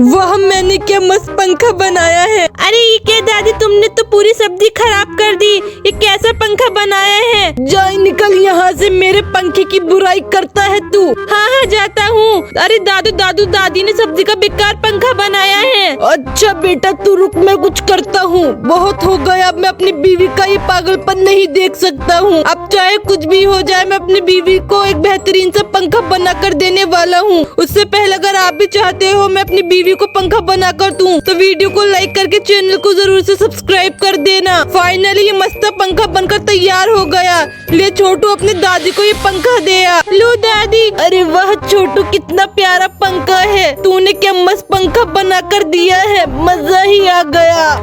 वाह, मैंने क्या मस्त पंखा बनाया है। अरे ये क्या दादी, तुमने तो पूरी सब्जी खराब कर दी। ये कैसा पंखा बनाया है? जाए निकल यहाँ से, मेरे पंखे की बुराई करता है तू। हाँ हाँ जाता हूँ। अरे दादू दादू, दादी ने सब्जी का बेकार पंखा बनाया है। अच्छा बेटा तू रुक, मैं कुछ करता हूँ। बहुत हो गया, अब मैं अपनी बीवी का ये पागलपन नहीं देख सकता हूँ। अब चाहे कुछ भी हो जाए, मैं अपनी बीवी को एक बेहतरीन सा पंखा बना कर देने वाला हूँ। उससे पहले अगर आप भी चाहते हो मैं अपनी बीवी को पंखा बना कर दूँ, तो वीडियो को लाइक करके चैनल को जरूर से सब्सक्राइब कर देना। फाइनली ये मस्त पंखा बनकर तैयार हो गया। ले छोटू, अपनी दादी को ये पंखा दे आ। लो दादी। अरे वाह छोटू, कितना प्यारा पंखा है। तूने क्या मस्त पंखा बना कर दिया है, मजा ही आ गया।